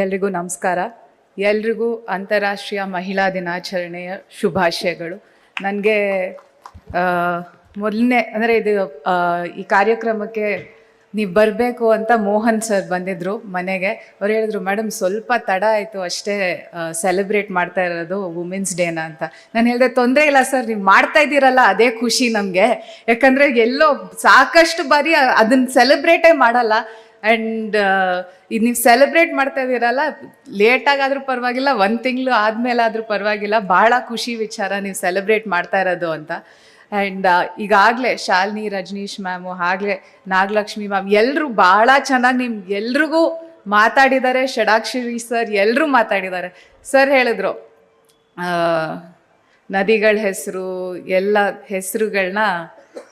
ಎಲ್ರಿಗೂ ನಮಸ್ಕಾರ. ಎಲ್ರಿಗೂ ಅಂತಾರಾಷ್ಟ್ರೀಯ ಮಹಿಳಾ ದಿನಾಚರಣೆಯ ಶುಭಾಶಯಗಳು. ನನಗೆ ಮೊದಲನೇ ಅಂದರೆ ಇದು ಈ ಕಾರ್ಯಕ್ರಮಕ್ಕೆ ನೀವು ಬರಬೇಕು ಅಂತ ಮೋಹನ್ ಸರ್ ಬಂದಿದ್ದರು ಮನೆಗೆ. ಅವ್ರು ಹೇಳಿದ್ರು, ಮೇಡಮ್ ಸ್ವಲ್ಪ ತಡ ಆಯಿತು ಅಷ್ಟೇ, ಸೆಲೆಬ್ರೇಟ್ ಮಾಡ್ತಾ ಇರೋದು ವುಮೆನ್ಸ್ ಡೇನ ಅಂತ. ನಾನು ಹೇಳಿದೆ, ತೊಂದರೆ ಇಲ್ಲ ಸರ್, ನೀವು ಮಾಡ್ತಾ ಇದ್ದೀರಲ್ಲ ಅದೇ ಖುಷಿ ನಮಗೆ. ಯಾಕಂದರೆ ಎಲ್ಲೋ ಸಾಕಷ್ಟು ಬಾರಿ ಅದನ್ನು ಸೆಲೆಬ್ರೇಟೇ ಮಾಡಲ್ಲ. ಆ್ಯಂಡ್ ಇದು ನೀವು ಸೆಲೆಬ್ರೇಟ್ ಮಾಡ್ತಾ ಇದ್ದೀರಲ್ಲ, ಲೇಟಾಗಾದರೂ ಪರವಾಗಿಲ್ಲ, 1 ತಿಂಗಳು ಆದಮೇಲಾದರೂ ಪರವಾಗಿಲ್ಲ, ಭಾಳ ಖುಷಿ ವಿಚಾರ ನೀವು ಸೆಲೆಬ್ರೇಟ್ ಮಾಡ್ತಾ ಇರೋದು ಅಂತ. ಆ್ಯಂಡ್ ಈಗಾಗಲೇ ಶಾಲಿನಿ, ರಜನೀಶ್ ಮ್ಯಾಮು, ಹಾಗಲೇ ನಾಗಲಕ್ಷ್ಮಿ ಮ್ಯಾಮ್ ಎಲ್ಲರೂ ಭಾಳ ಚೆನ್ನಾಗಿ ಎಲ್ರಿಗೂ ಮಾತಾಡಿದ್ದಾರೆ. ಷಡಾಕ್ಷರಿ ಸರ್ ಎಲ್ಲರೂ ಮಾತಾಡಿದ್ದಾರೆ. ಸರ್ ಹೇಳಿದ್ರು, ನದಿಗಳ ಹೆಸರು ಎಲ್ಲ ಹೆಸರುಗಳನ್ನ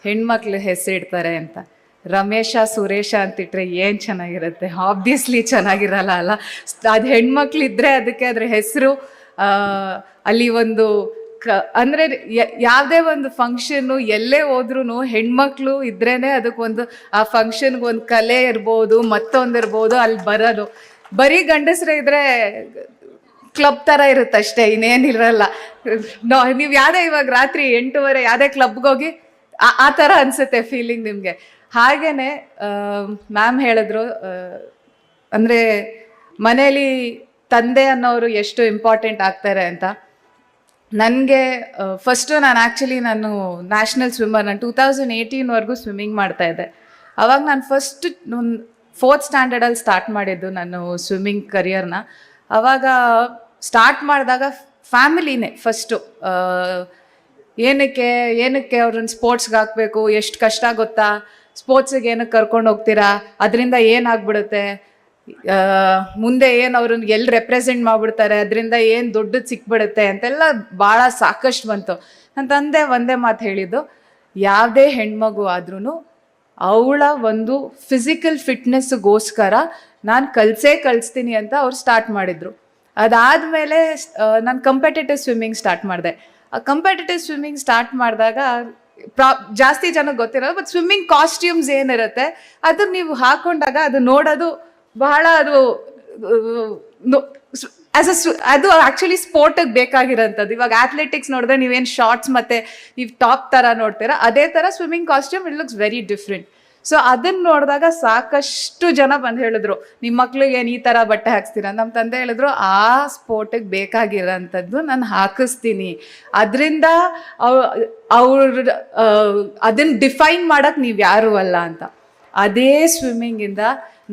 ಹೆಣ್ಮಕ್ಳು ಹೆಸರಿಡ್ತಾರೆ ಅಂತ. ರಮೇಶ, ಸುರೇಶ ಅಂತಿಟ್ರೆ ಏನು ಚೆನ್ನಾಗಿರುತ್ತೆ? ಆಬ್ವಿಯಸ್ಲಿ ಚೆನ್ನಾಗಿರಲ್ಲ ಅಲ್ಲ. ಅದು ಹೆಣ್ಮಕ್ಳಿದ್ರೆ ಅದಕ್ಕೆ ಅದ್ರ ಹೆಸರು, ಅಲ್ಲಿ ಒಂದು ಅಂದರೆ ಯಾವುದೇ ಒಂದು ಫಂಕ್ಷನ್ನು ಎಲ್ಲೇ ಹೋದ್ರೂ ಹೆಣ್ಮಕ್ಳು ಇದ್ರೇ ಅದಕ್ಕೊಂದು ಆ ಫಂಕ್ಷನ್ಗೆ ಒಂದು ಕಲೆ ಇರ್ಬೋದು, ಮತ್ತೊಂದು ಇರ್ಬೋದು ಅಲ್ಲಿ ಬರೋದು. ಬರೀ ಗಂಡಸ್ರೇ ಇದ್ರೆ ಕ್ಲಬ್ ಥರ ಇರುತ್ತೆ ಅಷ್ಟೇ, ಇನ್ನೇನಿರಲ್ಲ. ನೀವು ಯಾವುದೇ ಇವಾಗ ರಾತ್ರಿ 8:30 ಯಾವುದೇ ಕ್ಲಬ್ಗೆ ಹೋಗಿ ಆ ಥರ ಅನಿಸುತ್ತೆ ಫೀಲಿಂಗ್ ನಿಮಗೆ. ಹಾಗೇನೆ ಮ್ಯಾಮ್ ಹೇಳಿದ್ರು, ಅಂದರೆ ಮನೇಲಿ ತಂದೆ ಅನ್ನೋರು ಎಷ್ಟು ಇಂಪಾರ್ಟೆಂಟ್ ಆಗ್ತಾರೆ ಅಂತ. ನನಗೆ ಫಸ್ಟು ನಾನು ನ್ಯಾಷನಲ್ ಸ್ವಿಮ್ಮರ್. ನಾನು 2018ವರೆಗೂ ಸ್ವಿಮ್ಮಿಂಗ್ ಮಾಡ್ತಾಯಿದ್ದೆ. ಅವಾಗ ನಾನು ಫಸ್ಟ್ 4th ಸ್ಟ್ಯಾಂಡರ್ಡಲ್ಲಿ ಸ್ಟಾರ್ಟ್ ಮಾಡಿದ್ದು ನಾನು ಸ್ವಿಮ್ಮಿಂಗ್ ಕರಿಯರ್ನ. ಅವಾಗ ಸ್ಟಾರ್ಟ್ ಮಾಡಿದಾಗ ಫ್ಯಾಮಿಲಿನೇ ಫಸ್ಟು. ಏನಕ್ಕೆ ಅವ್ರನ್ನ ಸ್ಪೋರ್ಟ್ಸ್ಗೆ ಹಾಕಬೇಕು, ಎಷ್ಟು ಕಷ್ಟ ಗೊತ್ತಾ, ಸ್ಪೋರ್ಟ್ಸಿಗೆ ಏನಕ್ಕೆ ಕರ್ಕೊಂಡು ಹೋಗ್ತೀರಾ, ಅದರಿಂದ ಏನಾಗ್ಬಿಡುತ್ತೆ, ಮುಂದೆ ಏನು ಅವ್ರನ್ನ ಎಲ್ಲಿ ರೆಪ್ರೆಸೆಂಟ್ ಮಾಡಿಬಿಡ್ತಾರೆ, ಅದರಿಂದ ಏನು ದೊಡ್ಡದು ಸಿಕ್ಬಿಡುತ್ತೆ ಅಂತೆಲ್ಲ ಭಾಳ ಸಾಕಷ್ಟು ಬಂತು. ನನ್ನ ತಂದೆ ಒಂದೇ ಮಾತು ಹೇಳಿದ್ದು, ಯಾವುದೇ ಹೆಣ್ಮಗು ಆದ್ರೂ ಅವಳ ಒಂದು ಫಿಸಿಕಲ್ ಫಿಟ್ನೆಸ್ಗೋಸ್ಕರ ನಾನು ಕಲಿಸ್ತೀನಿ ಅಂತ ಅವ್ರು ಸ್ಟಾರ್ಟ್ ಮಾಡಿದರು. ಅದಾದಮೇಲೆ ನಾನು ಕಂಪೆಟಿಟಿವ್ ಸ್ವಿಮ್ಮಿಂಗ್ ಸ್ಟಾರ್ಟ್ ಮಾಡಿದೆ. ಆ ಕಂಪೆಟಿಟಿವ್ ಸ್ವಿಮ್ಮಿಂಗ್ ಸ್ಟಾರ್ಟ್ ಮಾಡಿದಾಗ ಜಾಸ್ತಿ ಜನಕ್ಕೆ ಗೊತ್ತಿರೋದು, ಬಟ್ ಸ್ವಿಮ್ಮಿಂಗ್ ಕಾಸ್ಟ್ಯೂಮ್ಸ್ ಏನಿರುತ್ತೆ ಅದು ನೀವು ಹಾಕೊಂಡಾಗ ಅದು ನೋಡೋದು ಬಹಳ ಅದು ಆ್ಯಕ್ಚುಲಿ ಸ್ಪೋರ್ಟಿಗೆ ಬೇಕಾಗಿರೋಂಥದ್ದು. ಇವಾಗ ಅಥ್ಲೆಟಿಕ್ಸ್ ನೋಡಿದ್ರೆ ನೀವೇನು ಶಾರ್ಟ್ಸ್ ಮತ್ತು ನೀವು ಟಾಪ್ ಥರ ನೋಡ್ತೀರಾ, ಅದೇ ಥರ swimming costume it looks very different. So ಅದನ್ನು ನೋಡಿದಾಗ ಸಾಕಷ್ಟು ಜನ ಬಂದು ಹೇಳಿದ್ರು, ನಿಮ್ಮ ಮಕ್ಳಿಗೆ ಏನು ಈ ಥರ ಬಟ್ಟೆ ಹಾಕ್ಸ್ತೀರ? ನಮ್ಮ ತಂದೆ ಹೇಳಿದ್ರು, ಆ ಸ್ಪೋರ್ಟಿಗೆ ಬೇಕಾಗಿರೋಂಥದ್ದು ನಾನು ಹಾಕಿಸ್ತೀನಿ, ಅದರಿಂದ ಅವ್ರು ಅದನ್ನು ಡಿಫೈನ್ ಮಾಡೋಕ್ಕೆ ನೀವು ಯಾರು ಅಲ್ಲ ಅಂತ. ಅದೇ ಸ್ವಿಮ್ಮಿಂಗಿಂದ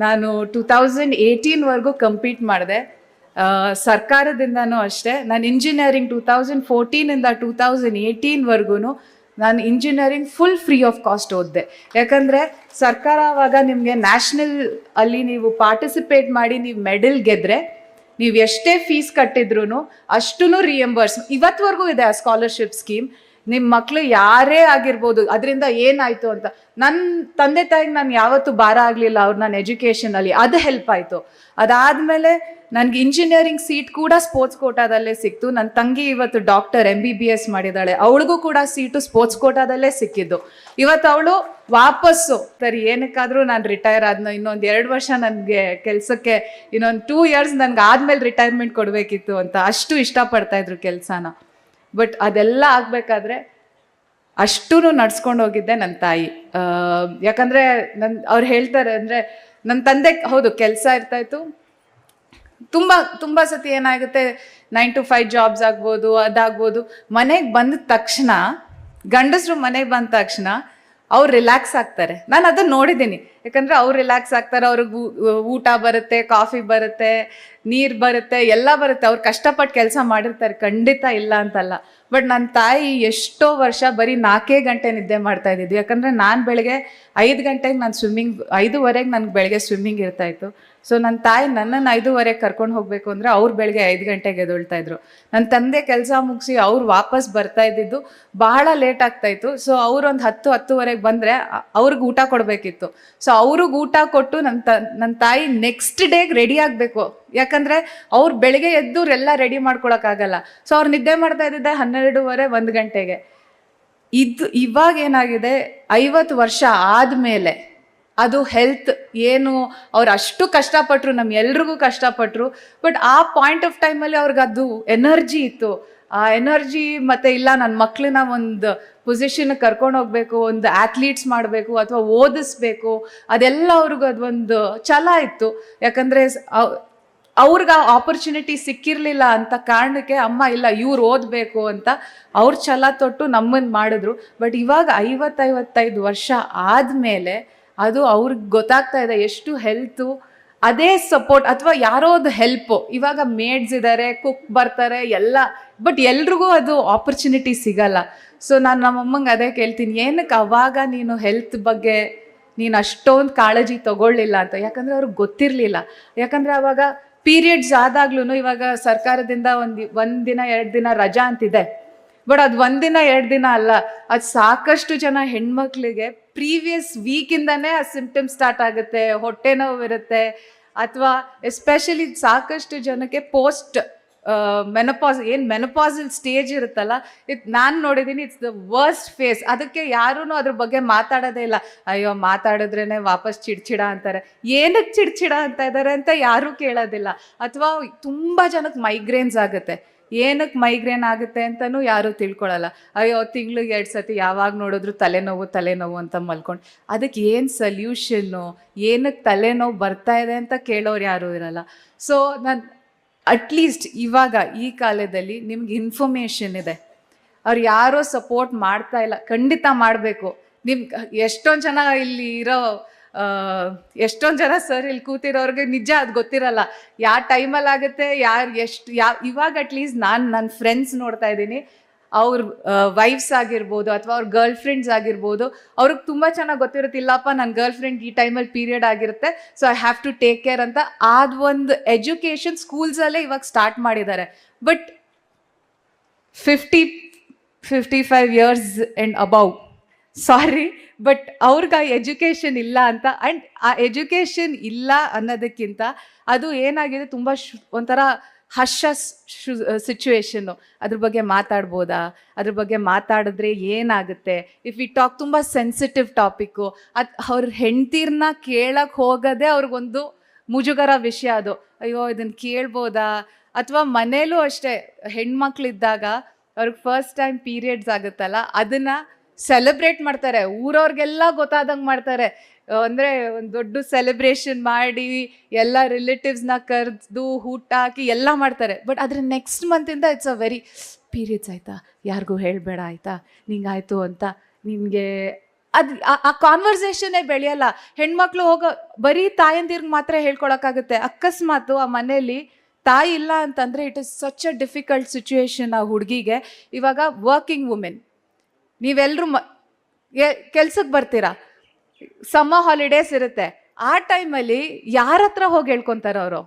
ನಾನು 2018ವರೆಗೂ ಕಂಪೀಟ್ ಮಾಡಿದೆ. ಸರ್ಕಾರದಿಂದನೂ ಅಷ್ಟೇ. ನಾನು ಇಂಜಿನಿಯರಿಂಗ್ 2014ಇಂದ 2018ವರೆಗೂ ನಾನು engineering full free of cost ಓದಿದೆ. ಯಾಕಂದರೆ ಸರ್ಕಾರ ಆವಾಗ ನಿಮಗೆ ನ್ಯಾಷನಲ್ ಅಲ್ಲಿ ನೀವು ಪಾರ್ಟಿಸಿಪೇಟ್ ಮಾಡಿ ನೀವು ಮೆಡಲ್ ಗೆದ್ದರೆ ನೀವು ಎಷ್ಟೇ ಫೀಸ್ ಕಟ್ಟಿದ್ರೂ ಅಷ್ಟೂ ರಿಯಂಬರ್ಸ್ ಇವತ್ತುವರೆಗೂ ಇದೆ ಆ ಸ್ಕಾಲರ್ಶಿಪ್ ಸ್ಕೀಮ್. ನಿಮ್ಮ ಮಕ್ಕಳು ಯಾರೇ ಆಗಿರ್ಬೋದು, ಅದರಿಂದ ಏನಾಯಿತು ಅಂತ. ನನ್ನ ತಂದೆ ತಾಯಿಗೆ ನಾನು ಯಾವತ್ತೂ ಭಾರ ಆಗಲಿಲ್ಲ, ಅವ್ರು ನನ್ನ ಎಜುಕೇಷನಲ್ಲಿ ಅದು ಹೆಲ್ಪ್ ಆಯಿತು. ಅದಾದಮೇಲೆ ನನಗೆ ಇಂಜಿನಿಯರಿಂಗ್ ಸೀಟ್ ಕೂಡ ಸ್ಪೋರ್ಟ್ಸ್ ಕೋಟಾದಲ್ಲೇ ಸಿಕ್ತು. ನನ್ನ ತಂಗಿ ಇವತ್ತು ಡಾಕ್ಟರ್ MBBS ಮಾಡಿದ್ದಾಳೆ, ಅವಳಿಗೂ ಕೂಡ ಸೀಟು ಸ್ಪೋರ್ಟ್ಸ್ ಕೋಟಾದಲ್ಲೇ ಸಿಕ್ಕಿದ್ದು. ಇವತ್ತು ಅವಳು ವಾಪಸ್ಸು ಏನಕ್ಕಾದರೂ ನಾನು ರಿಟೈರ್ ಆದ್ನೋ, ಇನ್ನೊಂದು 2 ವರ್ಷ ನನಗೆ ಕೆಲಸಕ್ಕೆ, ಇನ್ನೊಂದು 2 ಇಯರ್ಸ್ ನನಗೆ ಆದಮೇಲೆ ರಿಟೈರ್ಮೆಂಟ್ ಕೊಡಬೇಕಿತ್ತು ಅಂತ ಅಷ್ಟು ಇಷ್ಟಪಡ್ತಾಯಿದ್ರು ಕೆಲಸನ. ಬಟ್ ಅದೆಲ್ಲ ಆಗಬೇಕಾದ್ರೆ ಅಷ್ಟೂ ನಡ್ಸ್ಕೊಂಡು ಹೋಗಿದ್ದೆ ನನ್ನ ತಾಯಿ. ಯಾಕಂದರೆ ಅವ್ರು ಹೇಳ್ತಾರೆ, ಅಂದರೆ ನನ್ನ ತಂದೆ ಹೌದು ಕೆಲಸ ಇರ್ತಾಯಿತ್ತು, ತುಂಬ ಸತಿ ಏನಾಗುತ್ತೆ 9 to 5 ಜಾಬ್ಸ್ ಆಗ್ಬೋದು, ಅದಾಗ್ಬೋದು. ಮನೆಗೆ ಬಂದ ತಕ್ಷಣ ಗಂಡಸರು ಮನೆಗೆ ಬಂದ ತಕ್ಷಣ ಅವ್ರು ರಿಲ್ಯಾಕ್ಸ್ ಆಗ್ತಾರೆ. ನಾನು ಅದನ್ನು ನೋಡಿದ್ದೀನಿ. ಯಾಕಂದರೆ ಅವ್ರು ರಿಲ್ಯಾಕ್ಸ್ ಆಗ್ತಾರೆ, ಅವ್ರಿಗೆ ಊಟ ಬರುತ್ತೆ, ಕಾಫಿ ಬರುತ್ತೆ, ನೀರು ಬರುತ್ತೆ, ಎಲ್ಲ ಬರುತ್ತೆ. ಅವ್ರು ಕಷ್ಟಪಟ್ಟು ಕೆಲಸ ಮಾಡಿರ್ತಾರೆ, ಖಂಡಿತ ಇಲ್ಲ ಅಂತಲ್ಲ. ಬಟ್ ನನ್ನ ತಾಯಿ ಎಷ್ಟೋ ವರ್ಷ ಬರೀ 4 ಗಂಟೆ ನಿದ್ದೆ ಮಾಡ್ತಾ ಇದ್ದಿದ್ದು. ಯಾಕಂದರೆ ನಾನು ಬೆಳಗ್ಗೆ 5 ಗಂಟೆಗೆ ನಾನು 5:15 ನನಗೆ ಬೆಳಗ್ಗೆ ಸ್ವಿಮ್ಮಿಂಗ್ ಇರ್ತಾಯಿತ್ತು. ಸೊ ನನ್ನ ತಾಯಿ ನನ್ನನ್ನು 5:15 ಕರ್ಕೊಂಡು ಹೋಗಬೇಕು ಅಂದರೆ ಅವ್ರು ಬೆಳಗ್ಗೆ 5 ಗಂಟೆಗೆ ಎದ್ದೇಳ್ತಾ ಇದ್ರು. ನನ್ನ ತಂದೆ ಕೆಲಸ ಮುಗಿಸಿ ಅವ್ರು ವಾಪಸ್ ಬರ್ತಾ ಇದ್ದಿದ್ದು ಬಹಳ ಲೇಟ್ ಆಗ್ತಾಯಿತ್ತು. ಸೊ ಅವ್ರು ಒಂದು 10-10:30 ಬಂದರೆ ಅವ್ರಿಗೆ ಊಟ ಕೊಡಬೇಕಿತ್ತು. ಸೊ ಅವ್ರಿಗೆ ಊಟ ಕೊಟ್ಟು ನನ್ನ ತಾಯಿ ನೆಕ್ಸ್ಟ್ ಡೇಗೆ ರೆಡಿ ಆಗಬೇಕು. ಯಾಕಂದರೆ ಅವ್ರು ಬೆಳಗ್ಗೆ ಎದ್ದು ಎಲ್ಲ ರೆಡಿ ಮಾಡ್ಕೊಳಕ್ಕಾಗಲ್ಲ. ಸೊ ಅವ್ರು ನಿದ್ದೆ ಮಾಡ್ತಾ ಇದ್ದಿದ್ದೆ 12:30-1 ಗಂಟೆಗೆ. ಇವಾಗ ಏನಾಗಿದೆ, 50 ವರ್ಷ ಆದಮೇಲೆ ಅದು ಹೆಲ್ತ್ ಏನು ಅವ್ರು ಅಷ್ಟು ಕಷ್ಟಪಟ್ಟರು, ಎಲ್ರಿಗೂ ಕಷ್ಟಪಟ್ಟರು. ಬಟ್ ಆ ಪಾಯಿಂಟ್ ಆಫ್ ಟೈಮಲ್ಲಿ ಅವ್ರಿಗೆ ಅದು ಎನರ್ಜಿ ಇತ್ತು. ಆ ಎನರ್ಜಿ ಮತ್ತೆ ಇಲ್ಲ ನನ್ನ ಮಕ್ಳನ್ನ ಒಂದು ಪೊಸಿಷನ್ ಕರ್ಕೊಂಡು ಹೋಗ್ಬೇಕು, ಒಂದು ಅಥ್ಲೀಟ್ಸ್ ಮಾಡಬೇಕು ಅಥವಾ ಓದಿಸ್ಬೇಕು, ಅದೆಲ್ಲ ಅವ್ರಿಗೆ ಅದೊಂದು ಛಲ ಇತ್ತು. ಯಾಕಂದರೆ ಅವ್ರಿಗೆ ಆ ಆಪರ್ಚುನಿಟಿ ಸಿಕ್ಕಿರಲಿಲ್ಲ ಅಂತ ಕಾರಣಕ್ಕೆ ಅಮ್ಮ ಇಲ್ಲ ಇವ್ರು ಓದಬೇಕು ಅಂತ ಅವ್ರ ಛಲ ತೊಟ್ಟು ನಮ್ಮನ್ನು ಮಾಡಿದ್ರು. ಬಟ್ ಇವಾಗ 50-55 ವರ್ಷ ಆದಮೇಲೆ ಅದು ಅವ್ರಿಗೆ ಗೊತ್ತಾಗ್ತಾ ಇದೆ ಎಷ್ಟು ಹೆಲ್ತು, ಅದೇ ಸಪೋರ್ಟ್ ಅಥವಾ ಯಾರೋದು ಹೆಲ್ಪು. ಇವಾಗ ಮೇಡ್ಸ್ ಇದ್ದಾರೆ, ಕುಕ್ ಬರ್ತಾರೆ ಎಲ್ಲ, ಬಟ್ ಎಲ್ರಿಗೂ ಅದು ಆಪರ್ಚುನಿಟಿ ಸಿಗಲ್ಲ. ಸೊ ನಾನು ನಮ್ಮಮ್ಮಂಗೆ ಅದೇ ಕೇಳ್ತೀನಿ, ಏನಕ್ಕೆ ಅವಾಗ ನೀನು ಹೆಲ್ತ್ ಬಗ್ಗೆ ನೀನು ಅಷ್ಟೊಂದು ಕಾಳಜಿ ತಗೊಳ್ಳಿಲ್ಲ ಅಂತ. ಯಾಕಂದರೆ ಅವ್ರಿಗೆ ಗೊತ್ತಿರಲಿಲ್ಲ. ಯಾಕಂದರೆ ಅವಾಗ ಪೀರಿಯಡ್ಸ್ ಆದಾಗ್ಲೂ ಇವಾಗ ಸರ್ಕಾರದಿಂದ ಒಂದು ದಿನ 2 ದಿನ ರಜಾ ಅಂತಿದೆ. ಬಟ್ ಅದು 1 ದಿನ 2 ದಿನ ಅಲ್ಲ, ಅದು ಸಾಕಷ್ಟು ಜನ ಹೆಣ್ಮಕ್ಳಿಗೆ ಪ್ರೀವಿಯಸ್ ವೀಕಿಂದನೇ ಆ ಸಿಂಪ್ಟಮ್ಸ್ ಸ್ಟಾರ್ಟ್ ಆಗುತ್ತೆ, ಹೊಟ್ಟೆ ನೋವು ಇರುತ್ತೆ, ಅಥವಾ ಎಸ್ಪೆಷಲಿ ಸಾಕಷ್ಟು ಜನಕ್ಕೆ ಪೋಸ್ಟ್ ಮೆನಪಾಸಲ್ ಸ್ಟೇಜ್ ಇರುತ್ತಲ್ಲ, ನಾನು ನೋಡಿದ್ದೀನಿ, ಇಟ್ಸ್ ದ ವರ್ಸ್ಟ್ ಫೇಸ್. ಅದಕ್ಕೆ ಯಾರೂ ಅದ್ರ ಬಗ್ಗೆ ಮಾತಾಡೋದೇ ಇಲ್ಲ. ಅಯ್ಯೋ ಮಾತಾಡಿದ್ರೇ ವಾಪಸ್ ಚಿಡ್ಚಿಡ ಅಂತಾರೆ. ಏನಕ್ಕೆ ಚಿಡ್ಚಿಡ ಅಂತ ಇದ್ದಾರೆ ಅಂತ ಯಾರೂ ಕೇಳೋದಿಲ್ಲ. ಅಥವಾ ತುಂಬ ಜನಕ್ಕೆ ಮೈಗ್ರೇನ್ಸ್ ಆಗುತ್ತೆ. ಏನಕ್ಕೆ ಮೈಗ್ರೇನ್ ಆಗುತ್ತೆ ಅಂತಲೂ ಯಾರೂ ತಿಳ್ಕೊಳ್ಳಲ್ಲ. ಅಯ್ಯೋ ತಿಂಗ್ಳಿಗೆ 2 ಸತಿ ಯಾವಾಗ ನೋಡಿದ್ರು ತಲೆನೋವು ಅಂತ ಮಲ್ಕೊಂಡು, ಅದಕ್ಕೆ ಏನು ಸಲ್ಯೂಷನ್ನು, ಏನಕ್ಕೆ ತಲೆನೋವು ಬರ್ತಾ ಇದೆ ಅಂತ ಕೇಳೋರು ಯಾರೂ ಇರಲ್ಲ. ಸೊ ನಾನು ಅಟ್ಲೀಸ್ಟ್ ಇವಾಗ ಈ ಕಾಲದಲ್ಲಿ ನಿಮ್ಗೆ ಇನ್ಫಾರ್ಮೇಷನ್ ಇದೆ, ಅವ್ರು ಯಾರೋ ಸಪೋರ್ಟ್ ಮಾಡ್ತಾ ಇಲ್ಲ, ಖಂಡಿತ ಮಾಡಬೇಕು. ನಿಮ್ಗೆ ಎಷ್ಟೊಂದು ಜನ ಇಲ್ಲಿ ಇರೋ ಎಷ್ಟೊಂದು ಜನ ಸರ್ ಇಲ್ಲಿ ಕೂತಿರೋರಿಗೆ ನಿಜ ಅದು ಗೊತ್ತಿರಲ್ಲ, ಯಾವ ಟೈಮಲ್ಲಿ ಆಗುತ್ತೆ, ಇವಾಗ ಅಟ್ಲೀಸ್ಟ್ ನಾನು ನನ್ನ ಫ್ರೆಂಡ್ಸ್ ನೋಡ್ತಾ ಇದ್ದೀನಿ, ಅವ್ರ ವೈಫ್ಸ್ ಆಗಿರ್ಬೋದು ಅಥವಾ ಅವ್ರ ಗರ್ಲ್ ಫ್ರೆಂಡ್ಸ್ ಆಗಿರ್ಬೋದು, ಅವ್ರಿಗೆ ತುಂಬ ಚೆನ್ನಾಗಿ ಗೊತ್ತಿರುತ್ತೆ, ಇಲ್ಲಪ್ಪ ನನ್ನ ಗರ್ಲ್ ಫ್ರೆಂಡ್ ಈ ಟೈಮಲ್ಲಿ ಪೀರಿಯಡ್ ಆಗಿರುತ್ತೆ, so I have to take care ಅಂತ. ಅದು ಒಂದು ಎಜುಕೇಷನ್ ಸ್ಕೂಲ್ಸಲ್ಲೇ ಇವಾಗ ಸ್ಟಾರ್ಟ್ ಮಾಡಿದ್ದಾರೆ. But 50-55 years and above, sorry, but ಅವ್ರಿಗೆ ಆ ಎಜುಕೇಷನ್ ಇಲ್ಲ ಅಂತ. ಆ್ಯಂಡ್ ಆ ಎಜುಕೇಷನ್ ಇಲ್ಲ ಅನ್ನೋದಕ್ಕಿಂತ ಅದು ಏನಾಗಿದೆ, ತುಂಬ ಒಂಥರ ಹರ್ಷ ಸಿಚುವೇಶನ್ನು. ಅದ್ರ ಬಗ್ಗೆ ಮಾತಾಡ್ಬೋದಾ, ಅದ್ರ ಬಗ್ಗೆ ಮಾತಾಡಿದ್ರೆ ಏನಾಗುತ್ತೆ, ಇಫ್ ವಿ ಟಾಕ್ ತುಂಬ ಸೆನ್ಸಿಟಿವ್ ಟಾಪಿಕ್ಕು, ಅವ್ರ ಹೆಂಡ್ತೀರನ್ನ ಕೇಳಕ್ಕೆ ಹೋಗೋದೇ ಅವ್ರಿಗೊಂದು ಮುಜುಗರ ವಿಷಯ. ಅದು ಅಯ್ಯೋ ಇದನ್ನು ಕೇಳ್ಬೋದಾ. ಅಥವಾ ಮನೇಲೂ ಅಷ್ಟೇ, ಹೆಣ್ಮಕ್ಳಿದ್ದಾಗ ಅವ್ರಿಗೆ ಫಸ್ಟ್ ಟೈಮ್ ಪೀರಿಯಡ್ಸ್ ಆಗುತ್ತಲ್ಲ, ಅದನ್ನು ಸೆಲೆಬ್ರೇಟ್ ಮಾಡ್ತಾರೆ, ಊರವ್ರಿಗೆಲ್ಲ ಗೊತ್ತಾದಂಗೆ ಮಾಡ್ತಾರೆ. ಅಂದರೆ ಒಂದು ದೊಡ್ಡ ಸೆಲೆಬ್ರೇಷನ್ ಮಾಡಿ ಎಲ್ಲ ರಿಲೇಟಿವ್ಸ್ನ ಕರೆದು ಊಟ ಹಾಕಿ ಎಲ್ಲ ಮಾಡ್ತಾರೆ. ಬಟ್ ಅದ್ರ ನೆಕ್ಸ್ಟ್ ಮಂತಿಂದ ಇಟ್ಸ್ ಅ ವೆರಿ ಪೀರಿಯಡ್ಸ್ ಆಯಿತಾ, ಯಾರಿಗೂ ಹೇಳಬೇಡ ಆಯಿತಾ, ನಿಂಗಾಯಿತು ಅಂತ. ನಿನಗೆ ಅದು ಆ ಕಾನ್ವರ್ಸೇಷನ್ನೇ ಬೆಳೆಯಲ್ಲ. ಹೆಣ್ಮಕ್ಳು ಬರೀ ತಾಯಂದಿರ್ಗೆ ಮಾತ್ರ ಹೇಳ್ಕೊಳಕ್ಕಾಗುತ್ತೆ. ಅಕಸ್ಮಾತು ಆ ಮನೇಲಿ ತಾಯಿ ಇಲ್ಲ ಅಂತಂದರೆ it is such a difficult situation ಆ ಹುಡುಗಿಗೆ. ಇವಾಗ ವರ್ಕಿಂಗ್ ವುಮೆನ್, ನೀವೆಲ್ಲರೂ ಕೆಲ್ಸಕ್ಕೆ ಬರ್ತೀರಾ, ಸಮ್ಮರ್ ಹಾಲಿಡೇಸ್ ಇರುತ್ತೆ, ಆ ಟೈಮಲ್ಲಿ ಯಾರ ಹತ್ರ ಹೋಗಿ ಹೇಳ್ಕೊತಾರೆ ಅವರು?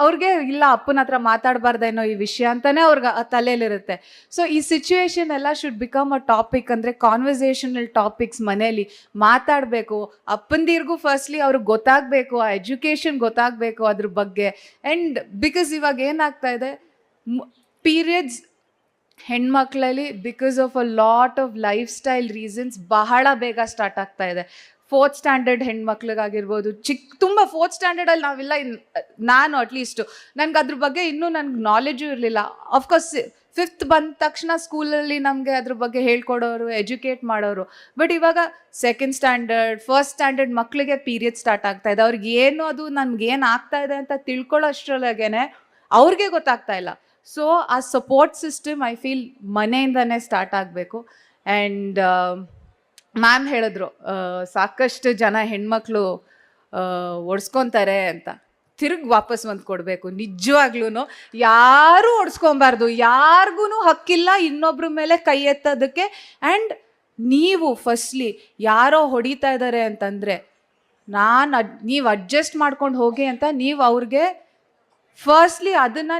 ಅವ್ರಿಗೆ ಇಲ್ಲ ಅಪ್ಪನ ಹತ್ರ ಮಾತಾಡಬಾರ್ದೇನೋ ಈ ವಿಷಯ ಅಂತಲೇ ಅವ್ರಿಗೆ ಆ ತಲೆಯಲ್ಲಿರುತ್ತೆ. ಸೊ ಈ ಸಿಚುವೇಶನ್ ಎಲ್ಲ ಶುಡ್ ಬಿಕಮ್ ಅ ಟಾಪಿಕ್, ಅಂದರೆ ಕಾನ್ವರ್ಸೇಷನಲ್ ಟಾಪಿಕ್ಸ್ ಮನೇಲಿ ಮಾತಾಡಬೇಕು. ಅಪ್ಪಂದಿರ್ಗೂ ಫಸ್ಟ್ಲಿ ಅವ್ರಿಗೆ ಗೊತ್ತಾಗಬೇಕು, ಆ ಎಜುಕೇಷನ್ ಗೊತ್ತಾಗಬೇಕು ಅದ್ರ ಬಗ್ಗೆ. ಆ್ಯಂಡ್ ಬಿಕಾಸ್ ಇವಾಗ ಏನಾಗ್ತಾ ಇದೆ, ಪೀರಿಯಡ್ಸ್ ಹೆಣ್ಮಕ್ಳಲ್ಲಿ because of a lot of lifestyle reasons ಬಹಳ ಬೇಗ ಸ್ಟಾರ್ಟ್ ಆಗ್ತಾ ಇದೆ. 4th ಸ್ಟ್ಯಾಂಡರ್ಡ್ ಹೆಣ್ಮಕ್ಳಿಗಾಗಿರ್ಬೋದು, ತುಂಬ 4th ಸ್ಟ್ಯಾಂಡರ್ಡಲ್ಲಿ ನಾವಿಲ್ಲ, ನಾನು ಅಟ್ಲೀಸ್ಟು ನನಗೆ ಅದ್ರ ಬಗ್ಗೆ ಇನ್ನೂ ನನಗೆ ನಾಲೆಜು ಇರಲಿಲ್ಲ. ಅಫ್ಕೋರ್ಸ್ 5th ಬಂದ ತಕ್ಷಣ ಸ್ಕೂಲಲ್ಲಿ ನಮಗೆ ಅದ್ರ ಬಗ್ಗೆ ಹೇಳ್ಕೊಡೋರು, ಎಜುಕೇಟ್ ಮಾಡೋರು. ಬಟ್ ಇವಾಗ 2nd ಸ್ಟ್ಯಾಂಡರ್ಡ್ 1st ಸ್ಟ್ಯಾಂಡರ್ಡ್ ಮಕ್ಕಳಿಗೆ ಪೀರಿಯಡ್ ಸ್ಟಾರ್ಟ್ ಆಗ್ತಾ ಇದೆ. ಅವ್ರಿಗೆ ಏನು ಅದು ನನಗೇನು ಆಗ್ತಾ ಇದೆ ಅಂತ ತಿಳ್ಕೊಳ್ಳೋಷ್ಟ್ರೊಳಗೇನೆ ಅವ್ರಿಗೆ ಗೊತ್ತಾಗ್ತಾ ಇಲ್ಲ. ಸೊ ಆ ಸಪೋರ್ಟ್ ಸಿಸ್ಟಮ್ ಐ ಫೀಲ್ ಮನೆಯಿಂದನೇ ಸ್ಟಾರ್ಟ್ ಆಗಬೇಕು. ಆ್ಯಂಡ್ ಮ್ಯಾಮ್ ಹೇಳಿದ್ರು, ಸಾಕಷ್ಟು ಜನ ಹೆಣ್ಮಕ್ಳು ಒಡ್ಸ್ಕೊತಾರೆ ಅಂತ, ತಿರುಗಿ ವಾಪಸ್ ಒಂದು ಕೊಡಬೇಕು. ನಿಜವಾಗ್ಲೂ ಯಾರೂ ಒಡ್ಸ್ಕೊಬಾರ್ದು, ಯಾರಿಗೂ ಹಕ್ಕಿಲ್ಲ ಇನ್ನೊಬ್ರ ಮೇಲೆ ಕೈ ಎತ್ತೋದಕ್ಕೆ. ಆ್ಯಂಡ್ ನೀವು ಫಸ್ಟ್ಲಿ ಯಾರೋ ಹೊಡಿತಾ ಇದ್ದಾರೆ ಅಂತಂದರೆ ನೀವು ಅಡ್ಜಸ್ಟ್ ಮಾಡ್ಕೊಂಡು ಹೋಗಿ ಅಂತ ನೀವು ಅವ್ರಿಗೆ ಫಸ್ಟ್ಲಿ ಅದನ್ನ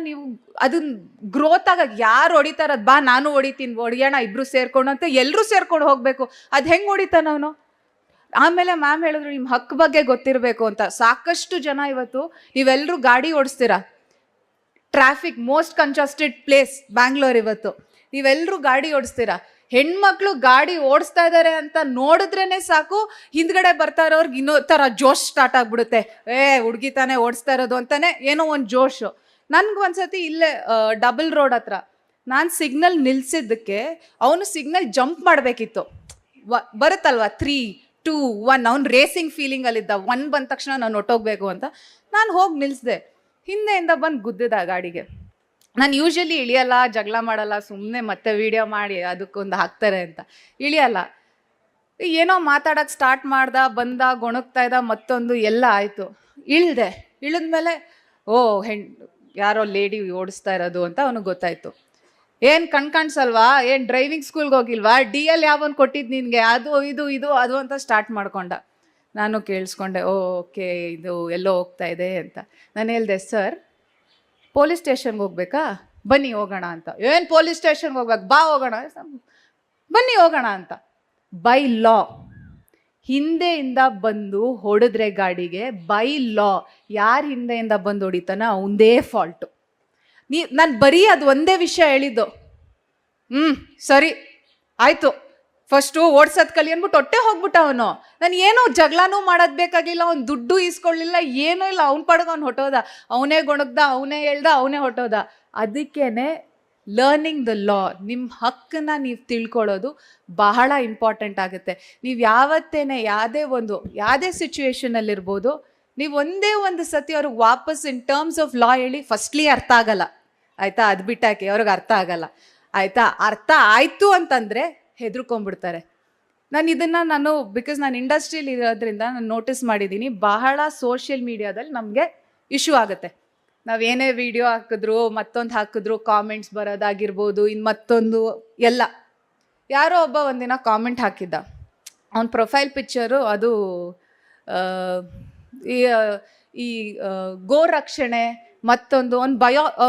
ಗ್ರೋತ್ ಆಗಕ್ಕೆ, ಯಾರು ಹೊಡಿತಾರದು ಬಾ ನಾನು ಹೊಡಿತೀನಿ, ಹೊಡಿಯೋಣ ಇಬ್ರು ಸೇರ್ಕೊಂಡು ಅಂತ ಎಲ್ಲರೂ ಸೇರ್ಕೊಂಡು ಹೋಗಬೇಕು. ಅದು ಹೆಂಗೆ ಹೊಡಿತಾನ ಅವನು? ಆಮೇಲೆ ಮ್ಯಾಮ್ ಹೇಳಿದ್ರು ನಿಮ್ಮ ಹಕ್ಕು ಬಗ್ಗೆ ಗೊತ್ತಿರಬೇಕು ಅಂತ. ಸಾಕಷ್ಟು ಜನ ಇವತ್ತು ನೀವೆಲ್ಲರೂ ಗಾಡಿ ಓಡಿಸ್ತೀರಾ, traffic most congested place Bangalore, ಇವತ್ತು ನೀವೆಲ್ಲರೂ ಗಾಡಿ ಓಡಿಸ್ತೀರಾ, ಹೆಣ್ಮಕ್ಳು ಗಾಡಿ ಓಡಿಸ್ತಾ ಇದ್ದಾರೆ ಅಂತ ನೋಡಿದ್ರೇನೆ ಸಾಕು, ಹಿಂದ್ಗಡೆ ಬರ್ತಾ ಇರೋರ್ಗೆ ಇನ್ನೂ ಥರ ಜೋಶ್ ಸ್ಟಾರ್ಟ್ ಆಗ್ಬಿಡುತ್ತೆ. ಹುಡುಗಿ ತಾನೇ ಓಡಿಸ್ತಾ ಇರೋದು ಅಂತಾನೆ ಏನೋ ಒಂದು ಜೋಶು. ನನ್ಗೆ ಒಂದ್ಸತಿ ಇಲ್ಲೇ ಡಬಲ್ ರೋಡ್ ಹತ್ರ ನಾನು ಸಿಗ್ನಲ್ ನಿಲ್ಸಿದ್ದಕ್ಕೆ ಅವನು ಸಿಗ್ನಲ್ ಜಂಪ್ ಮಾಡಬೇಕಿತ್ತು. ಬರುತ್ತಲ್ವ 3, 2, 1, ಅವ್ನು ರೇಸಿಂಗ್ ಫೀಲಿಂಗಲ್ಲಿದ್ದ. 1 ಬಂದ ತಕ್ಷಣ ನಾನು ಹೊಟ್ಟೋಗ್ಬೇಕು ಅಂತ ನಾನು ಹೋಗಿ ನಿಲ್ಲಿಸಿದೆ. ಹಿಂದೆಯಿಂದ ಬಂದು ಗುದ್ದಿದ ಗಾಡಿಗೆ. ನಾನು ಯೂಶಲಿ ಇಳಿಯಲ್ಲ, ಜಗಳ ಮಾಡಲ್ಲ, ಸುಮ್ಮನೆ ಮತ್ತೆ ವಿಡಿಯೋ ಮಾಡಿ ಅದಕ್ಕೊಂದು ಹಾಕ್ತಾರೆ ಅಂತ ಇಳಿಯಲ್ಲ. ಏನೋ ಮಾತಾಡೋಕ್ಕೆ ಸ್ಟಾರ್ಟ್ ಮಾಡ್ದ, ಬಂದ, ಗೊಣಗ್ತಾ ಇದ್ದ, ಮತ್ತೊಂದು ಎಲ್ಲ ಆಯಿತು. ಇಳಿದ್ಮೇಲೆ ಯಾರೋ ಲೇಡಿ ಓಡಿಸ್ತಾ ಇರೋದು ಅಂತ ಅವನಿಗೆ ಗೊತ್ತಾಯಿತು. ಏನು ಕಾಣಿಸಲ್ವಾ, ಏನು ಡ್ರೈವಿಂಗ್ ಸ್ಕೂಲ್ಗೆ ಹೋಗಿಲ್ವಾ, DL ಯಾವನ್ ಕೊಟ್ಟಿದ್ದು ನಿನಗೆ, ಅದು ಇದು ಅದು ಅಂತ ಸ್ಟಾರ್ಟ್ ಮಾಡ್ಕೊಂಡ. ನಾನು ಕೇಳಿಸ್ಕೊಂಡೆ, ಓಕೆ ಇದು ಎಲ್ಲೋ ಹೋಗ್ತಾ ಇದೆ ಅಂತ. ನಾನು ಹೇಳ್ದೆ, ಸರ್ ಪೊಲೀಸ್ ಸ್ಟೇಷನ್ಗೆ ಹೋಗ್ಬೇಕಾ, ಬನ್ನಿ ಹೋಗೋಣ ಅಂತ. ಏನು ಪೊಲೀಸ್ ಸ್ಟೇಷನ್ಗೆ ಹೋಗ್ಬೇಕು, ಬಾ ಹೋಗೋಣ, ಬನ್ನಿ ಹೋಗೋಣ ಅಂತ. ಬೈ ಲಾ ಹಿಂದೆಯಿಂದ ಬಂದು ಹೊಡೆದ್ರೆ ಗಾಡಿಗೆ, ಬೈ ಲಾ ಯಾರು ಹಿಂದೆಯಿಂದ ಬಂದು ಹೊಡಿತಾನ ಅವಂದೇ ಫಾಲ್ಟು. ನಾನು ಬರೀ ಅದು ಒಂದೇ ವಿಷಯ ಹೇಳಿದ್ದು. ಸರಿ ಆಯಿತು, ಫಸ್ಟು ಓಡ್ಸೋದು ಕಲಿ ಅಂದ್ಬಿಟ್ಟು ಹೊಟ್ಟೆ ಹೋಗ್ಬಿಟ್ಟ ಅವನು. ನಾನು ಏನೋ ಜಗಳನೂ ಮಾಡೋದು ಬೇಕಾಗಿಲ್ಲ, ಅವ್ನು ದುಡ್ಡು ಈಸ್ಕೊಳ್ಳಿಲ್ಲ, ಏನೂ ಇಲ್ಲ. ಅವ್ನ ಪಡೆದು ಅವ್ನು ಹೊಟ್ಟೋದ, ಅವನೇ ಗೊಣಗ್ದ, ಅವನೇ ಹೇಳ್ದ, ಅವನೇ ಹೊಟ್ಟೋದ. ಅದಕ್ಕೇನೆ ಲರ್ನಿಂಗ್ ದ ಲಾ, ನಿಮ್ಮ ಹಕ್ಕನ್ನ ನೀವು ತಿಳ್ಕೊಳ್ಳೋದು ಬಹಳ ಇಂಪಾರ್ಟೆಂಟ್ ಆಗುತ್ತೆ. ನೀವು ಯಾವತ್ತೇನೆ ಯಾವುದೇ ಸಿಚುವೇಶನಲ್ಲಿರ್ಬೋದು, ನೀವು ಒಂದೇ ಒಂದು ಸತಿ ಅವ್ರಿಗೆ ವಾಪಸ್ ಇನ್ ಟರ್ಮ್ಸ್ ಆಫ್ ಲಾ ಹೇಳಿ, ಫಸ್ಟ್ಲಿ ಅರ್ಥ ಆಗಲ್ಲ ಆಯಿತಾ, ಅದು ಬಿಟ್ಟಾಕಿ ಅವ್ರಿಗೆ ಅರ್ಥ ಆಗಲ್ಲ ಆಯಿತಾ. ಅರ್ಥ ಆಯಿತು ಅಂತಂದರೆ ಹೆದರ್ಕೊಂಡ್ಬಿಡ್ತಾರೆ. ನಾನು ಬಿಕಾಸ್ ನಾನು ಇಂಡಸ್ಟ್ರಿಯಲ್ಲಿ ಇರೋದ್ರಿಂದ ನಾನು ನೋಟಿಸ್ ಮಾಡಿದ್ದೀನಿ, ಬಹಳ ಸೋಷಿಯಲ್ ಮೀಡಿಯಾದಲ್ಲಿ ನಮಗೆ ಇಶ್ಯೂ ಆಗುತ್ತೆ. ನಾವೇನೇ ವಿಡಿಯೋ ಹಾಕಿದ್ರು, ಮತ್ತೊಂದು ಹಾಕಿದ್ರು, ಕಾಮೆಂಟ್ಸ್ ಬರೋದಾಗಿರ್ಬೋದು, ಇನ್ನು ಮತ್ತೊಂದು ಎಲ್ಲ. ಯಾರೋ ಒಬ್ಬ ಒಂದಿನ ಕಾಮೆಂಟ್ ಹಾಕಿದ್ದ, ಅವನ ಪ್ರೊಫೈಲ್ ಪಿಕ್ಚರು ಅದು ಈ ಗೋ ರಕ್ಷಣೆ, ಮತ್ತೊಂದು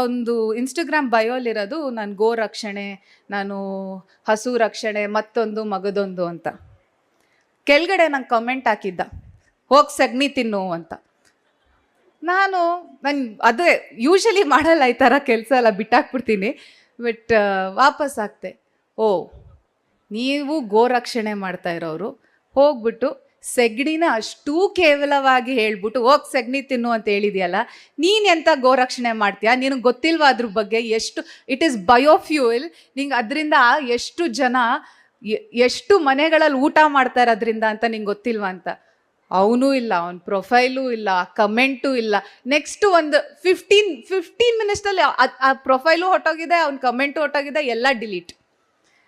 ಒಂದು ಇನ್ಸ್ಟಾಗ್ರಾಮ್ ಬಯೋಲಿರೋದು ನಾನು ಗೋ ರಕ್ಷಣೆ, ನಾನು ಹಸು ರಕ್ಷಣೆ, ಮತ್ತೊಂದು ಮಗದೊಂದು ಅಂತ. ಕೆಳಗಡೆ ನಂಗೆ ಕಮೆಂಟ್ ಹಾಕಿದ್ದ, ಹೋಗಿ ಸಗಣಿ ತಿನ್ನು ಅಂತ. ನಾನು ಅದೇ ಯೂಶಲಿ ಮಾಡಲ್ಲ ಈ ಥರ ಕೆಲಸ ಎಲ್ಲ, ಬಿಟ್ಟಾಕ್ಬಿಡ್ತೀನಿ. ಬಟ್ ವಾಪಸ್ ಹಾಕ್ತೆ, ನೀವು ಗೋ ರಕ್ಷಣೆ ಮಾಡ್ತಾ ಇರೋರು ಹೋಗ್ಬಿಟ್ಟು ಸೆಗಣಿನ ಅಷ್ಟೂ ಕೇವಲವಾಗಿ ಹೇಳ್ಬಿಟ್ಟು ಹೋಗಿ ಸೆಗಣಿ ತಿನ್ನು ಅಂತ ಹೇಳಿದ್ಯಲ್ಲ, ನೀನು ಎಂಥ ಗೋರಕ್ಷಣೆ ಮಾಡ್ತೀಯಾ, ನಿನಗೆ ಗೊತ್ತಿಲ್ವಾ ಅದ್ರ ಬಗ್ಗೆ? ಇಟ್ ಈಸ್ ಬಯೋಫ್ಯೂಯಲ್, ನಿಂಗೆ ಅದರಿಂದ ಎಷ್ಟು ಮನೆಗಳಲ್ಲಿ ಊಟ ಮಾಡ್ತಾರೆ ಅದರಿಂದ ಅಂತ ನಿಂಗೆ ಗೊತ್ತಿಲ್ವಾ ಅಂತ. ಅವನೂ ಇಲ್ಲ, ಅವನ ಪ್ರೊಫೈಲು ಇಲ್ಲ, ಕಮೆಂಟು ಇಲ್ಲ. ನೆಕ್ಸ್ಟ್ ಒಂದು 15 ಮಿನಿಟ್ಸಲ್ಲಿ ಆ ಪ್ರೊಫೈಲು ಹೊಟ್ಟೋಗಿದೆ, ಅವ್ನ ಕಮೆಂಟು ಹೊಟ್ಟೋಗಿದೆ, ಎಲ್ಲ ಡಿಲೀಟ್.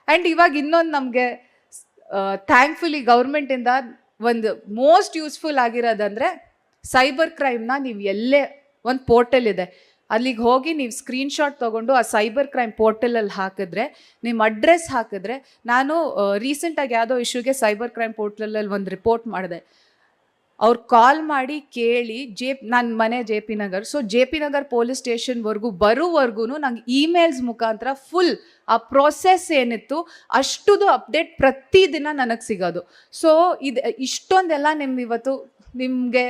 ಆ್ಯಂಡ್ ಇವಾಗ ಇನ್ನೊಂದು ನಮಗೆ ಥ್ಯಾಂಕ್ಫುಲಿ ಗೌರ್ಮೆಂಟಿಂದ ಒಂದು ಮೋಸ್ಟ್ ಯೂಸ್ಫುಲ್ ಆಗಿರೋದಂದರೆ, ಸೈಬರ್ ಕ್ರೈಮ್ನ ನೀವು ಎಲ್ಲೇ ಒಂದು ಪೋರ್ಟಲ್ ಇದೆ, ಅಲ್ಲಿಗೆ ಹೋಗಿ ನೀವು ಸ್ಕ್ರೀನ್ಶಾಟ್ ತೊಗೊಂಡು ಆ ಸೈಬರ್ ಕ್ರೈಮ್ ಪೋರ್ಟಲಲ್ಲಿ ಹಾಕಿದ್ರೆ, ನಿಮ್ಮ ಅಡ್ರೆಸ್ ಹಾಕಿದ್ರೆ, ನಾನು ರೀಸೆಂಟಾಗಿ ಯಾವುದೋ ಇಶ್ಯೂಗೆ ಸೈಬರ್ ಕ್ರೈಮ್ ಪೋರ್ಟಲಲ್ಲಿ ಒಂದು ರಿಪೋರ್ಟ್ ಮಾಡಿದೆ. ಅವ್ರು ಕಾಲ್ ಮಾಡಿ ಕೇಳಿ, ನನ್ನ ಮನೆ JP Nagar, so JP Nagar police ಸ್ಟೇಷನ್ವರೆಗೂ ಬರೋವರೆಗೂ ನಂಗೆ ಇಮೇಲ್ಸ್ ಮುಖಾಂತರ ಫುಲ್ ಆ ಪ್ರೋಸೆಸ್ ಏನಿತ್ತು ಅಷ್ಟುದು ಅಪ್ಡೇಟ್ ಪ್ರತಿದಿನ ನನಗೆ ಸಿಗೋದು. ಸೊ ಇಷ್ಟೊಂದೆಲ್ಲ ನಿಮಗೆ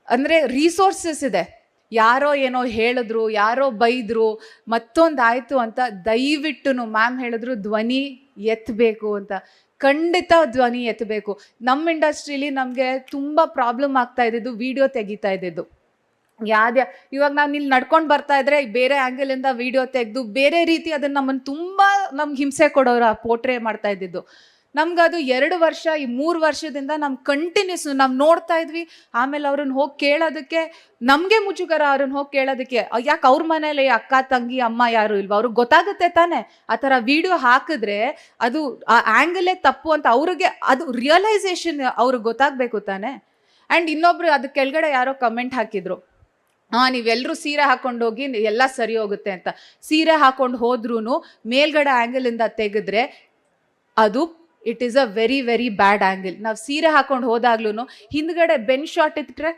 ಅಂದರೆ ರಿಸೋರ್ಸಸ್ ಇದೆ. ಯಾರೋ ಏನೋ ಹೇಳಿದ್ರು, ಯಾರೋ ಬೈದರು, ಮತ್ತೊಂದು ಆಯಿತು ಅಂತ ದಯವಿಟ್ಟು ಮ್ಯಾಮ್ ಹೇಳಿದ್ರು ಧ್ವನಿ ಎತ್ತಬೇಕು ಅಂತ. ಖಂಡಿತ ಧ್ವನಿ ಎತ್ತಬೇಕು. ನಮ್ಮ ಇಂಡಸ್ಟ್ರೀಲಿ ನಮಗೆ ತುಂಬ ಪ್ರಾಬ್ಲಮ್ ಆಗ್ತಾ ಇದ್ದಿದ್ದು ವಿಡಿಯೋ ತೆಗಿತಾ ಇದ್ದಿದ್ದು. ಇವಾಗ ನಾವು ಇಲ್ಲಿ ನಡ್ಕೊಂಡು ಬರ್ತಾ ಇದ್ರೆ ಬೇರೆ ಆ್ಯಂಗಲಿಂದ ವಿಡಿಯೋ ತೆಗೆದು ಬೇರೆ ರೀತಿ ಅದನ್ನು ನಮ್ಗೆ ಹಿಂಸೆ ಕೊಡೋರು ಪೋಟ್ರೆ ಮಾಡ್ತಾ ಇದ್ದಿದ್ದು. ನಮ್ಗೆ ಅದು 2 ವರ್ಷ, ಈ 3 ವರ್ಷದಿಂದ ಕಂಟಿನ್ಯೂಸ್ ನಾವು ನೋಡ್ತಾ ಇದ್ವಿ. ಆಮೇಲೆ ಅವ್ರನ್ನ ಹೋಗಿ ಕೇಳೋದಕ್ಕೆ ನಮಗೆ ಮುಜುಗರ, ಅವ್ರನ್ನ ಹೋಗಿ ಕೇಳೋದಕ್ಕೆ. ಯಾಕೆ ಅವ್ರ ಮನೇಲಿ ಅಕ್ಕ ತಂಗಿ ಅಮ್ಮ ಯಾರು ಇಲ್ವಾ, ಅವ್ರಿಗೆ ಗೊತ್ತಾಗುತ್ತೆ ತಾನೆ. ಆ ಥರ ವಿಡಿಯೋ ಹಾಕಿದ್ರೆ ಅದು ಆ ಆ್ಯಂಗಲೇ ತಪ್ಪು ಅಂತ ಅವ್ರಿಗೆ ಅದು ರಿಯಲೈಸೇಷನ್ ಅವ್ರಿಗೆ ಗೊತ್ತಾಗಬೇಕು ತಾನೆ. ಆ್ಯಂಡ್ ಇನ್ನೊಬ್ರು ಅದಕ್ಕೆ ಕೆಳಗಡೆ ಯಾರೋ ಕಮೆಂಟ್ ಹಾಕಿದ್ರು, ನೀವೆಲ್ಲರೂ ಸೀರೆ ಹಾಕೊಂಡು ಹೋಗಿ ಎಲ್ಲ ಸರಿ ಹೋಗುತ್ತೆ ಅಂತ. ಸೀರೆ ಹಾಕೊಂಡು ಹೋದ್ರೂ ಮೇಲ್ಗಡೆ ಆ್ಯಂಗಲಿಂದ ತೆಗೆದ್ರೆ ಅದು it is a very very bad angle. ನಾವು ಸೀರೆ ಹಾಕೊಂಡು ಹೋದಾಗ್ಲೂ ಹಿಂದ್ಗಡೆ ಬೆನ್ ಶಾಟ್ ಇಟ್ರೆ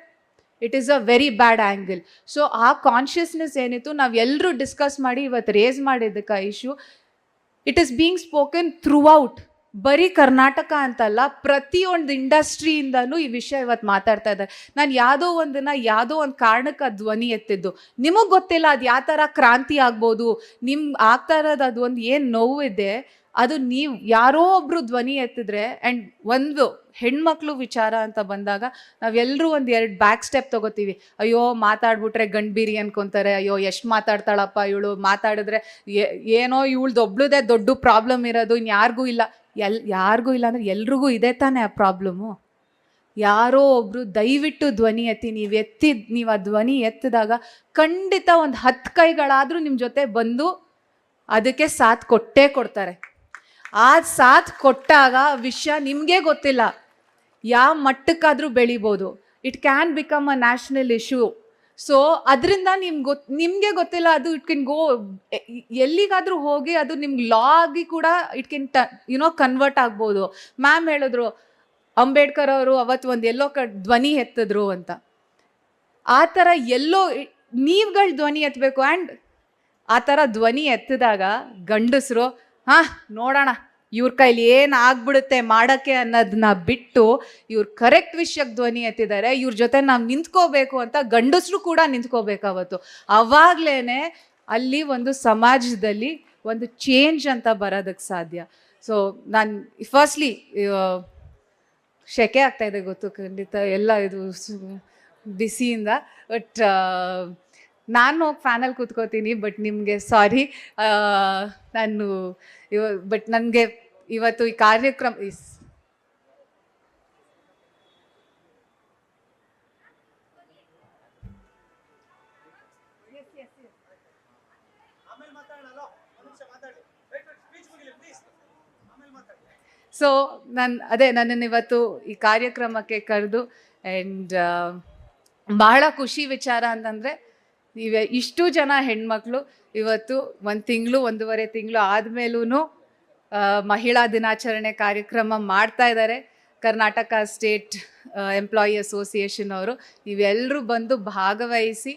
it is a very bad angle. So ಆ ಕಾನ್ಷಿಯಸ್ನೆಸ್ ಏನಿತ್ತು ನಾವೆಲ್ಲರೂ ಡಿಸ್ಕಸ್ ಮಾಡಿ ಇವತ್ತು ರೇಸ್ ಮಾಡಿದ್ದಕ್ಕೆ issue, it is being spoken through out. ಬರೀ ಕರ್ನಾಟಕ ಅಂತಲ್ಲ, ಪ್ರತಿಯೊಂದು ಇಂಡಸ್ಟ್ರಿಯಿಂದನೂ ಈ ವಿಷಯ ಇವತ್ತು ಮಾತಾಡ್ತಾ ಇದ್ದಾರೆ. ನಾನು ಯಾವುದೋ ಒಂದು ಕಾರಣಕ್ಕೆ ಧ್ವನಿ ಎತ್ತಿದ್ದು. ನಿಮಗೆ ಗೊತ್ತಿಲ್ಲ ಅದು ಯಾವ ಥರ ಕ್ರಾಂತಿ ಆಗ್ಬೋದು, ಆಗ್ತಾ ಇರೋದು ಅದು ಒಂದು ಏನು ನೋವಿದೆ, ಅದು ನೀವು ಯಾರೋ ಒಬ್ರು ಧ್ವನಿ ಎತ್ತಿದ್ರೆ. ಆ್ಯಂಡ್ ಒಂದು ಹೆಣ್ಮಕ್ಳು ವಿಚಾರ ಅಂತ ಬಂದಾಗ ನಾವೆಲ್ಲರೂ ಒಂದು 2 ಬ್ಯಾಕ್ ಸ್ಟೆಪ್ ತಗೋತೀವಿ. ಅಯ್ಯೋ ಮಾತಾಡ್ಬಿಟ್ರೆ ಗಂಡ್ಬೀರಿ ಅನ್ಕೊಂತಾರೆ, ಅಯ್ಯೋ ಎಷ್ಟು ಮಾತಾಡ್ತಾಳಪ್ಪ ಇವಳು, ಮಾತಾಡಿದ್ರೆ ಏನೋ ಇವಳ್ದು ಒಬ್ಳದೇ ದೊಡ್ಡ ಪ್ರಾಬ್ಲಮ್ ಇರೋದು, ಇನ್ಯಾರಿಗೂ ಇಲ್ಲ. ಯಾರಿಗೂ ಇಲ್ಲ ಅಂದರೆ ಎಲ್ರಿಗೂ ಇದೆ ತಾನೇ ಆ ಪ್ರಾಬ್ಲಮ್ಮು. ಯಾರೋ ಒಬ್ರು ದಯವಿಟ್ಟು ಧ್ವನಿ ಎತ್ತಿ. ನೀವು ಆ ಧ್ವನಿ ಎತ್ತಿದಾಗ ಖಂಡಿತ ಒಂದು 10 ಕೈಗಳಾದರೂ ನಿಮ್ಮ ಜೊತೆ ಬಂದು ಅದಕ್ಕೆ ಸಾಥ್ ಕೊಟ್ಟೇ ಕೊಡ್ತಾರೆ. ಆ ಸಾಥ್ ಕೊಟ್ಟಾಗ ವಿಷಯ ನಿಮಗೆ ಗೊತ್ತಿಲ್ಲ ಯಾವ ಮಟ್ಟಕ್ಕಾದರೂ ಬೆಳಿಬೋದು. It can become a national issue. So ಅದರಿಂದ ನಿಮಗೆ ಗೊತ್ತಿಲ್ಲ, ಅದು ಇಟ್ ಕೆನ್ ಗೋ ಎಲ್ಲಿಗಾದರೂ ಹೋಗಿ ಅದು ನಿಮ್ಗೆ ಲಾ ಆಗಿ ಕೂಡ ಇಟ್ ಕೆನ್ ಕನ್ವರ್ಟ್ ಆಗ್ಬೋದು. ಮ್ಯಾಮ್ ಹೇಳಿದ್ರು ಅಂಬೇಡ್ಕರ್ ಅವರು ಅವತ್ತು ಒಂದು ಎಲ್ಲೋ ಧ್ವನಿ ಎತ್ತಿದ್ರು ಅಂತ. ಆ ಥರ ಎಲ್ಲೋ ನೀವುಗಳ ಧ್ವನಿ ಎತ್ತಬೇಕು. ಆ್ಯಂಡ್ ಆ ಥರ ಧ್ವನಿ ಎತ್ತಿದಾಗ ಗಂಡಸರು ನೋಡೋಣ ಇವ್ರ ಕೈಲಿ ಏನು ಆಗ್ಬಿಡುತ್ತೆ ಮಾಡೋಕ್ಕೆ ಅನ್ನೋದನ್ನ ಬಿಟ್ಟು ಇವ್ರು ಕರೆಕ್ಟ್ ವಿಷಯಕ್ಕೆ ಧ್ವನಿ ಎತ್ತಿದ್ದಾರೆ, ಇವ್ರ ಜೊತೆ ನಾವು ನಿಂತ್ಕೋಬೇಕು ಅಂತ ಗಂಡಸರು ಕೂಡ ನಿಂತ್ಕೋಬೇಕಾವತ್ತು. ಅವಾಗಲೇ ಅಲ್ಲಿ ಒಂದು ಸಮಾಜದಲ್ಲಿ ಒಂದು ಚೇಂಜ್ ಅಂತ ಬರೋದಕ್ಕೆ ಸಾಧ್ಯ. ಸೊ ನಾನು ಫಸ್ಟ್ಲಿ ಶೆಕೆ ಆಗ್ತಾಯಿದೆ ಗೊತ್ತು ಖಂಡಿತ, ಎಲ್ಲ ಇದು ಬಿಸಿಯಿಂದ. ಬಟ್ ನಾನು ಹೋಗಿ ಫ್ಯಾನಲ್ಲಿ ಕೂತ್ಕೋತೀನಿ. ಬಟ್ ನಿಮಗೆ ಸಾರಿ, ನಾನು ಬಟ್ ನನಗೆ ಇವತ್ತು ಈ ಕಾರ್ಯಕ್ರಮ ಸೊ ನನ್ನನ್ನು ಇವತ್ತು ಈ ಕಾರ್ಯಕ್ರಮಕ್ಕೆ ಕರೆದು. ಆ್ಯಂಡ್ ಬಹಳ ಖುಷಿ ವಿಚಾರ ಅಂತಂದರೆ ಇಷ್ಟು ಜನ ಹೆಣ್ಮಕ್ಳು ಇವತ್ತು 1 ತಿಂಗಳು 1.5 ತಿಂಗಳು ಆದಮೇಲೂ ಮಹಿಳಾ ದಿನಾಚರಣೆ ಕಾರ್ಯಕ್ರಮ ಮಾಡ್ತಾ ಇದ್ದಾರೆ. ಕರ್ನಾಟಕ ಸ್ಟೇಟ್ ಎಂಪ್ಲಾಯಿ ಅಸೋಸಿಯೇಷನ್ ಅವರು ನೀವೆಲ್ಲರೂ ಬಂದು ಭಾಗವಹಿಸಿ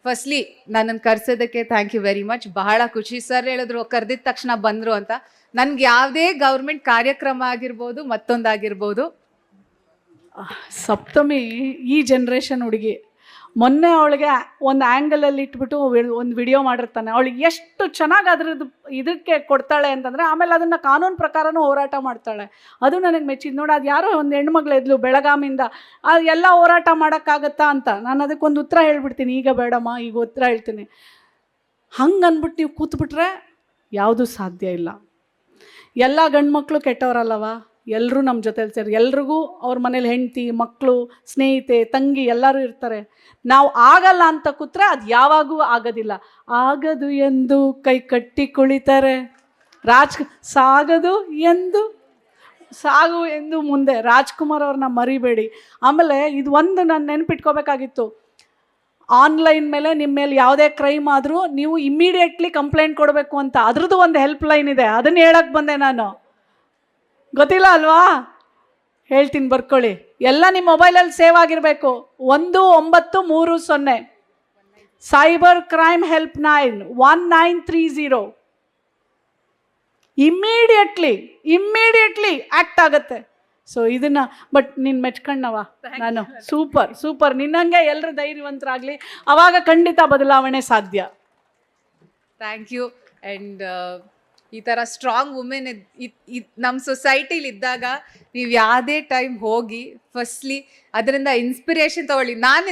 ಫಸ್ಟ್ಲಿ ನನ್ನನ್ನು ಕರೆಸೋದಕ್ಕೆ ಥ್ಯಾಂಕ್ ಯು ವೆರಿ ಮಚ್. ಬಹಳ ಖುಷಿ. ಸರ್ ಹೇಳಿದ್ರು ಕರೆದಿದ್ದ ತಕ್ಷಣ ಬಂದರು ಅಂತ. ನನಗೆ ಯಾವುದೇ ಗೌರ್ಮೆಂಟ್ ಕಾರ್ಯಕ್ರಮ ಆಗಿರ್ಬೋದು, ಮತ್ತೊಂದಾಗಿರ್ಬೋದು, ಸಪ್ತಮಿ ಈ ಜನ್ರೇಷನ್ ಹುಡುಗಿ. ಮೊನ್ನೆ ಅವಳಿಗೆ ಒಂದು ಆ್ಯಂಗಲಲ್ಲಿ ಇಟ್ಬಿಟ್ಟು ಒಂದು ವಿಡಿಯೋ ಮಾಡಿರ್ತಾನೆ. ಅವಳಿಗೆ ಎಷ್ಟು ಚೆನ್ನಾಗಿ ಅದ್ರದ್ದು ಇದಕ್ಕೆ ಕೊಡ್ತಾಳೆ ಅಂತಂದರೆ ಆಮೇಲೆ ಅದನ್ನು ಕಾನೂನು ಪ್ರಕಾರನೂ ಹೋರಾಟ ಮಾಡ್ತಾಳೆ. ಅದು ನನಗೆ ಮೆಚ್ಚಿದ್ದು. ನೋಡಿ, ಅದು ಯಾರೋ ಒಂದು ಹೆಣ್ಮಗಳು ಎದ್ಲು ಬೆಳಗಾಮಿಂದ, ಅದು ಎಲ್ಲ ಹೋರಾಟ ಮಾಡೋಕ್ಕಾಗತ್ತಾ ಅಂತ ನಾನು ಅದಕ್ಕೊಂದು ಉತ್ತರ ಹೇಳ್ಬಿಡ್ತೀನಿ. ಈಗ ಬೇಡಮ್ಮ, ಈಗ ಉತ್ತರ ಹೇಳ್ತೀನಿ. ಹಂಗೆ ಅಂದ್ಬಿಟ್ಟು ನೀವು ಕೂತ್ಬಿಟ್ರೆ ಯಾವುದೂ ಸಾಧ್ಯ ಇಲ್ಲ. ಎಲ್ಲ ಗಂಡು ಮಕ್ಕಳು ಕೆಟ್ಟವರಲ್ಲವ, ಎಲ್ಲರೂ ನಮ್ಮ ಜೊತೆಲಿ ಸೇರಿ, ಎಲ್ರಿಗೂ ಅವ್ರ ಮನೇಲಿ ಹೆಂಡತಿ, ಮಕ್ಕಳು, ಸ್ನೇಹಿತೆ, ತಂಗಿ ಎಲ್ಲರೂ ಇರ್ತಾರೆ. ನಾವು ಆಗಲ್ಲ ಅಂತ ಕೂತ್ರೆ ಅದು ಯಾವಾಗೂ ಆಗೋದಿಲ್ಲ. ಆಗದು ಎಂದು ಕೈ ಕಟ್ಟಿ ಕುಳಿತಾರೆ, ಸಾಗು ಎಂದು ಮುಂದೆ. ರಾಜ್ಕುಮಾರ್ ಅವ್ರನ್ನ ಮರಿಬೇಡಿ. ಆಮೇಲೆ ಇದು ಒಂದು ನಾನು ನೆನಪಿಟ್ಕೋಬೇಕಾಗಿತ್ತು. ಆನ್ಲೈನ್ ಮೇಲೆ ನಿಮ್ಮ ಮೇಲೆ ಯಾವುದೇ ಕ್ರೈಮ್ ಆದರೂ ನೀವು ಇಮ್ಮಿಡಿಯೇಟ್ಲಿ ಕಂಪ್ಲೇಂಟ್ ಕೊಡಬೇಕು ಅಂತ ಅದ್ರದ್ದು ಒಂದು ಹೆಲ್ಪ್ ಲೈನ್ ಇದೆ. ಅದನ್ನು ಹೇಳಕ್ಕೆ ಬಂದೆ ನಾನು. ಗೊತ್ತಿಲ್ಲ ಅಲ್ವಾ? ಹೇಳ್ತೀನಿ, ಬರ್ಕೊಳ್ಳಿ. ಎಲ್ಲ ನಿಮ್ಮ ಮೊಬೈಲಲ್ಲಿ ಸೇವ್ ಆಗಿರಬೇಕು. 1930 cyber crime help line 1930. Immediately act ಆಗುತ್ತೆ. ಸೊ ಇದನ್ನು ಬಟ್ ನೀನು ಮೆಚ್ಕೊಂಡವ ನಾನು. ಸೂಪರ್. ನಿನ್ನಂಗೆ ಎಲ್ಲರೂ ಧೈರ್ಯವಂತರಾಗಲಿ, ಆವಾಗ ಖಂಡಿತ ಬದಲಾವಣೆ ಸಾಧ್ಯ. Thank you. ಆ್ಯಂಡ್ ಈ ಥರ ಸ್ಟ್ರಾಂಗ್ ವುಮೆನ್ ನಮ್ಮ ಸೊಸೈಟಿಲಿ ಇದ್ದಾಗ ನೀವು ಯಾವುದೇ ಟೈಮ್ ಹೋಗಿ ಫಸ್ಟ್ಲಿ ಅದರಿಂದ ಇನ್ಸ್ಪಿರೇಷನ್ ತೊಗೊಳ್ಳಿ. ನಾನು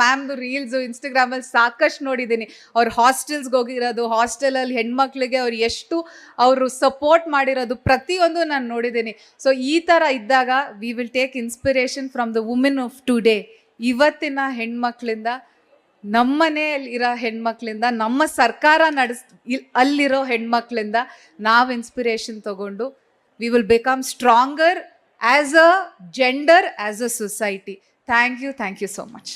ಮ್ಯಾಮ್ದು ರೀಲ್ಸು ಇನ್ಸ್ಟಾಗ್ರಾಮಲ್ಲಿ ಸಾಕಷ್ಟು ನೋಡಿದ್ದೀನಿ. ಅವ್ರು ಹಾಸ್ಟೆಲ್ಸ್ಗೆ ಹೋಗಿರೋದು, ಹಾಸ್ಟೆಲಲ್ಲಿ ಹೆಣ್ಮಕ್ಳಿಗೆ ಅವ್ರು ಎಷ್ಟು ಅವರು ಸಪೋರ್ಟ್ ಮಾಡಿರೋದು ಪ್ರತಿಯೊಂದು ನಾನು ನೋಡಿದ್ದೀನಿ. ಸೊ ಈ ಥರ ಇದ್ದಾಗ we will take inspiration from the women of today. ಇವತ್ತಿನ ಹೆಣ್ಮಕ್ಳಿಂದ, ನಮ್ಮ ಮನೆಯಲ್ಲಿರೋ ಹೆಣ್ಮಕ್ಳಿಂದ, ನಮ್ಮ ಸರ್ಕಾರ ಅಲ್ಲಿರೋ ಹೆಣ್ಮಕ್ಳಿಂದ ನಾವು ಇನ್ಸ್ಪಿರೇಷನ್ ತಗೊಂಡು we will become stronger as a gender, as a society. Thank you so much.